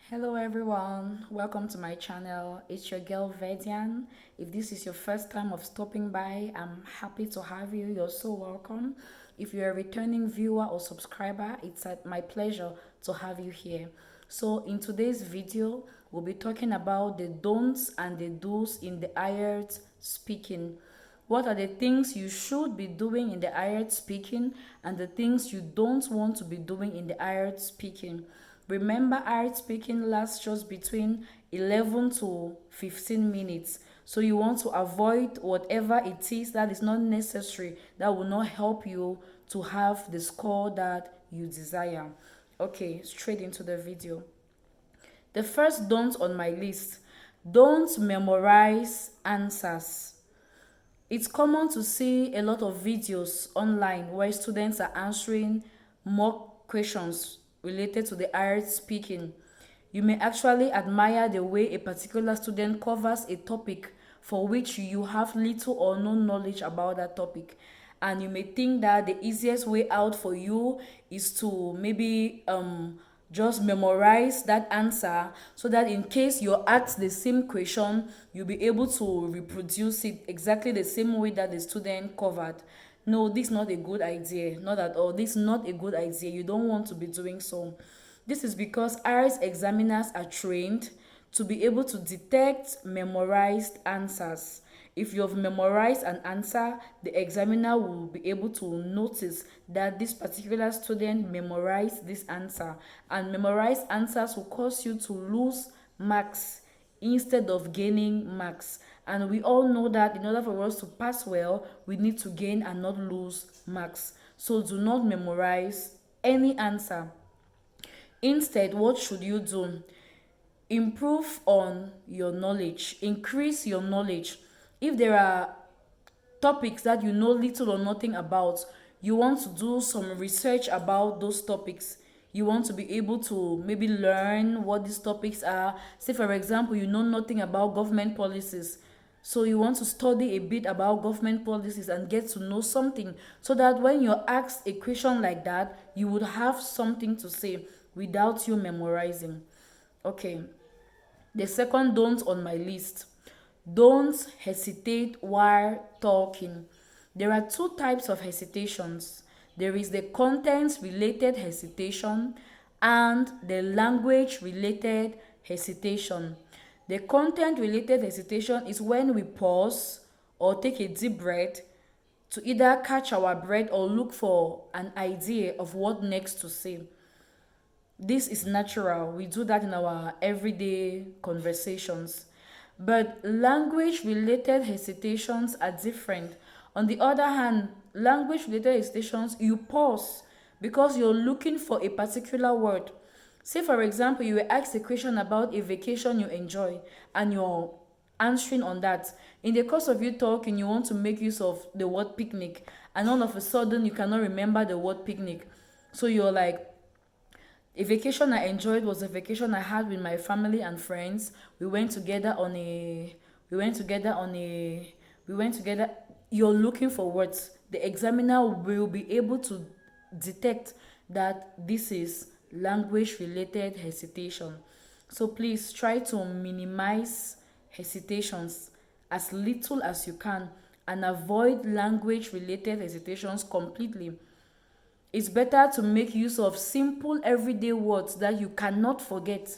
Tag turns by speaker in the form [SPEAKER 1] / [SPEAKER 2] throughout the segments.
[SPEAKER 1] Hello everyone, welcome to my channel. It's your girl Vedian. If this is your first time of stopping by, I'm happy to have you. You're so welcome. If you're a returning viewer or subscriber, it's my pleasure to have you here. So in today's video, we'll be talking about the don'ts and the do's in the Ielts speaking. What are the things you should be doing in the Ielts speaking and the things you don't want to be doing in the Ielts speaking? Remember, Ielts speaking lasts just between 11 to 15 minutes. So you want to avoid whatever it is that is not necessary, that will not help you to have the score that you desire. Okay, straight into the video. The first don't on my list: don't memorize answers. It's common to see a lot of videos online where students are answering mock questions related to the IELTS speaking. You may actually admire the way a particular student covers a topic for which you have little or no knowledge about that topic. And you may think that the easiest way out for you is to maybe just memorize that answer so that in case you're asked the same question, you'll be able to reproduce it exactly the same way that the student covered. No, this is not a good idea. Not at all. This is not a good idea. You don't want to be doing so. This is because IELTS examiners are trained to be able to detect memorized answers. If you have memorized an answer, the examiner will be able to notice that this particular student memorized this answer. And memorized answers will cause you to lose marks instead of gaining marks. And we all know that in order for us to pass well, we need to gain and not lose marks. So do not memorize any answer. Instead, what should you do? Improve on your knowledge, increase your knowledge. If there are topics that you know little or nothing about, you want to do some research about those topics. You want to be able to maybe learn what these topics are. Say, for example, you know nothing about government policies. So you want to study a bit about government policies and get to know something so that when you're asked a question like that, you would have something to say without you memorizing. Okay, the second don't on my list: don't hesitate while talking. There are two types of hesitations. There is the content related hesitation and the language related hesitation. The content related hesitation is when we pause or take a deep breath to either catch our breath or look for an idea of what next to say. This is natural. We do that in our everyday conversations. But language related hesitations are different. On the other hand, language related hesitations, you pause because you're looking for a particular word. Say, for example, you were asked a question about a vacation you enjoy and you're answering on that. In the course of you talking, you want to make use of the word picnic, and all of a sudden, you cannot remember the word picnic. So you're like, a vacation I enjoyed was a vacation I had with my family and friends. We went together on a we went together on a we went together. You're looking for words. The examiner will be able to detect that this is language related hesitation. So please try to minimize hesitations as little as you can and avoid language related hesitations completely. It's better to make use of simple everyday words that you cannot forget.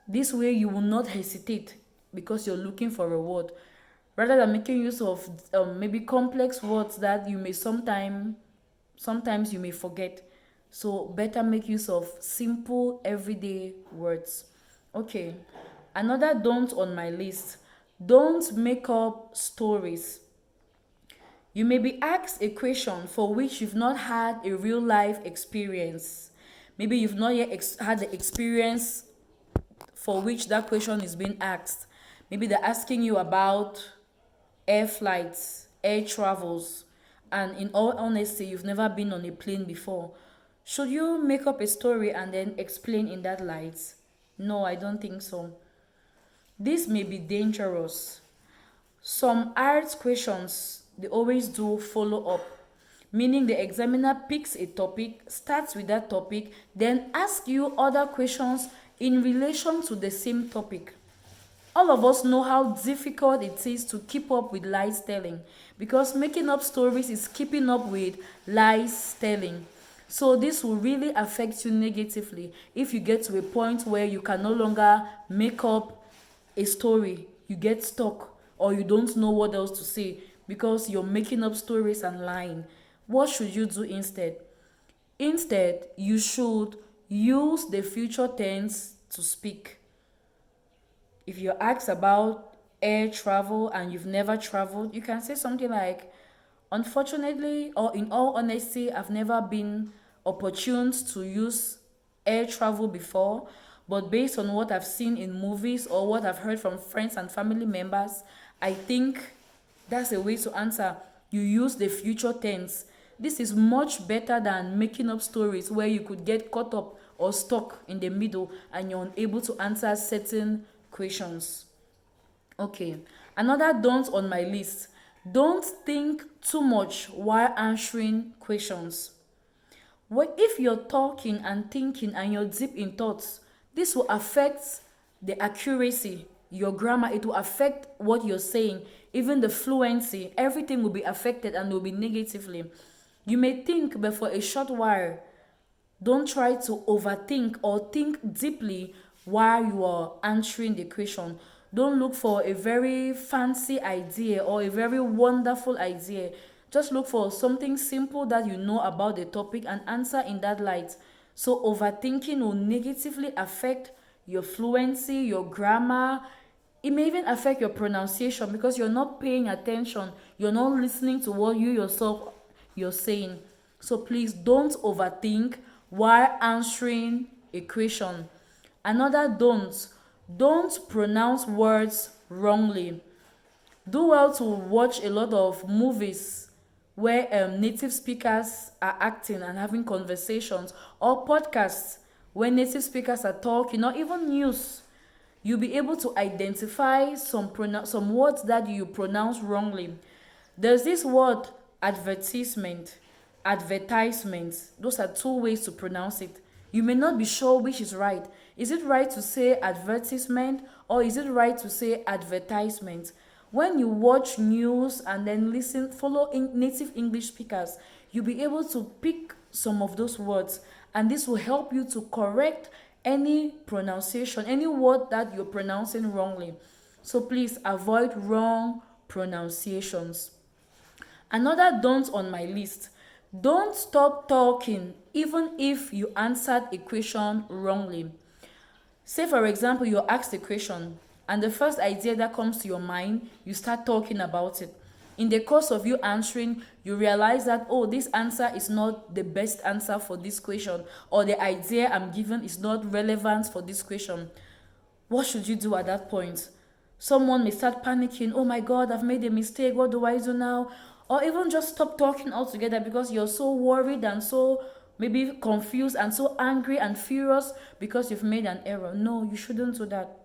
[SPEAKER 1] This way you will not hesitate because you're looking for a word, rather than making use of maybe complex words that you may sometimes you may forget. So better make use of simple everyday words. Okay, another don't on my list: don't make up stories. You may be asked a question for which you've not had a real life experience. Maybe you've not yet had the experience for which that question is being asked. Maybe they're asking you about air flights, air travels, and in all honesty, you've never been on a plane before. Should you make up a story and then explain in that light? No, I don't think so. This may be dangerous. Some art questions, they always do follow up, meaning the examiner picks a topic, starts with that topic, then asks you other questions in relation to the same topic. All of us know how difficult it is to keep up with lies telling, because making up stories is keeping up with lies telling. So this will really affect you negatively if you get to a point where you can no longer make up a story. You get stuck or you don't know what else to say because you're making up stories and lying. What should you do instead? Instead, you should use the future tense to speak. If you're asked about air travel and you've never traveled, you can say something like, unfortunately, or in all honesty, I've never been opportune to use air travel before, but based on what I've seen in movies or what I've heard from friends and family members, I think that's a way to answer. You use the future tense. This is much better than making up stories where you could get caught up or stuck in the middle and you're unable to answer certain questions. Okay, another don't on my list. Don't think too much while answering questions. Well, if you're talking and thinking and you're deep in thoughts, this will affect the accuracy, your grammar, it will affect what you're saying, even the fluency, everything will be affected and will be negatively. You may think, but for a short while, don't try to overthink or think deeply while you are answering the question. Don't look for a very fancy idea or a very wonderful idea. Just look for something simple that you know about the topic and answer in that light. So, overthinking will negatively affect your fluency, your grammar. It may even affect your pronunciation because you're not paying attention. You're not listening to what you yourself you're saying. So please don't overthink while answering a question. Another don't pronounce words wrongly. Do well to watch a lot of movies where native speakers are acting and having conversations, or podcasts where native speakers are talking, or even news. You'll be able to identify some words that you pronounce wrongly. There's this word advertisement, advertisement. Those are two ways to pronounce it. You may not be sure which is right. Is it right to say advertisement or is it right to say advertisement? When you watch news and then listen, follow native English speakers, you'll be able to pick some of those words, and this will help you to correct any pronunciation, any word that you're pronouncing wrongly. So please avoid wrong pronunciations. Another don't on my list. Don't stop talking even if you answered a question wrongly. Say, for example, you're asked a question and the first idea that comes to your mind, you start talking about it. In the course of you answering, you realize that, oh, this answer is not the best answer for this question, or the idea I'm given is not relevant for this question. What should you do at that point? Someone may start panicking, oh my God, I've made a mistake, what do I do now? Or even just stop talking altogether because you're so worried and so maybe confused and so angry and furious because you've made an error. No, you shouldn't do that.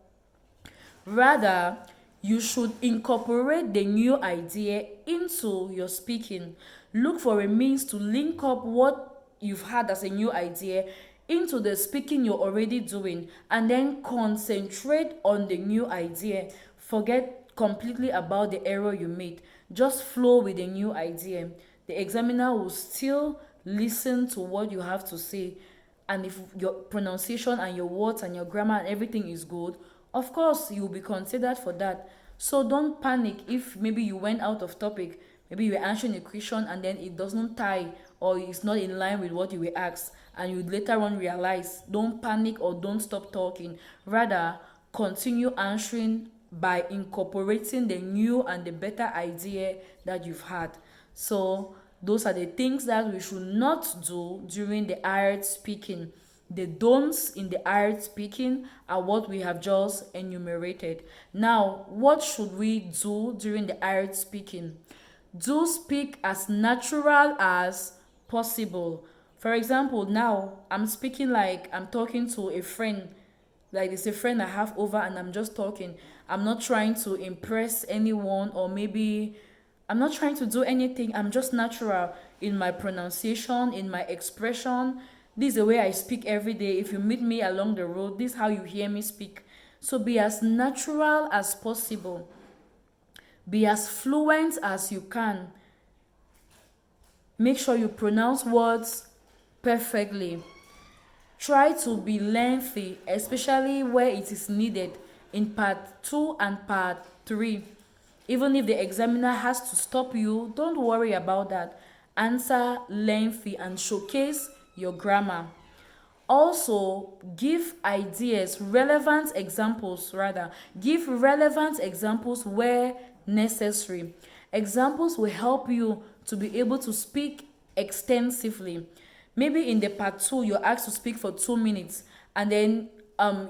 [SPEAKER 1] Rather, you should incorporate the new idea into your speaking. Look for a means to link up what you've had as a new idea into the speaking you're already doing, and then concentrate on the new idea. Forget completely about the error you made. Just flow with the new idea. The examiner will still listen to what you have to say, and if your pronunciation and your words and your grammar and everything is good, of course you'll be considered for that. So don't panic if maybe you went out of topic. Maybe you were answering a question and then it doesn't tie or it's not in line with what you were asked, and you later on realize. Don't panic or don't stop talking. Rather, continue answering by incorporating the new and the better idea that you've had. So those are the things that we should not do during the IELTS speaking. The don'ts in the IELTS speaking are what we have just enumerated. Now, what should we do during the IELTS speaking? Do speak as natural as possible. For example, now I'm speaking like I'm talking to a friend, like it's a friend I have over and I'm just talking. I'm not trying to impress anyone, or maybe I'm not trying to do anything. I'm just natural in my pronunciation, in my expression. This is the way I speak every day. If you meet me along the road, this is how you hear me speak. So be as natural as possible. Be as fluent as you can. Make sure you pronounce words perfectly. Try to be lengthy, especially where it is needed in part 2 and part 3. Even if the examiner has to stop you, don't worry about that. Answer lengthy and showcase your grammar. Also, give ideas, relevant examples rather. Give relevant examples where necessary. Examples will help you to be able to speak extensively. Maybe in the part 2 you're asked to speak for 2 minutes, and then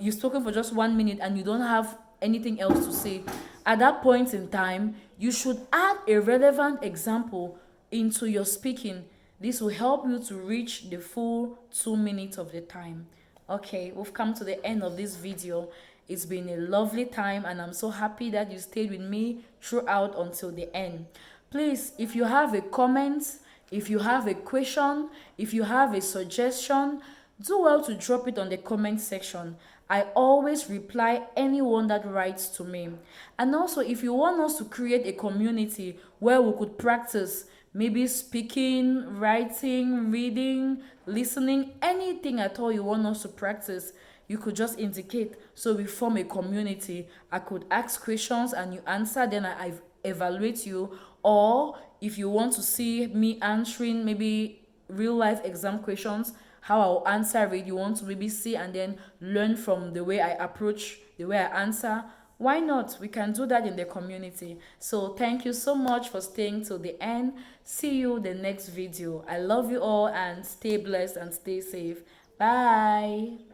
[SPEAKER 1] you've spoken for just 1 minute and you don't have anything else to say. At that point in time, you should add a relevant example into your speaking. This will help you to reach the full 2 minutes of the time. Okay, we've come to the end of this video. It's been a lovely time and I'm so happy that you stayed with me throughout until the end. Please, if you have a comment, if you have a question, if you have a suggestion, do well to drop it on the comment section. I always reply anyone that writes to me. And also, if you want us to create a community where we could practice maybe speaking, writing, reading, listening, anything at all you want us to practice, you could just indicate so we form a community. I could ask questions and you answer, then I evaluate you. Or if you want to see me answering maybe real life exam questions, how I'll answer it, you want to maybe see and then learn from the way I approach, the way I answer, why not? We can do that in the community. So thank you so much for staying till the end. See you the next video. I love you all and stay blessed and stay safe. Bye.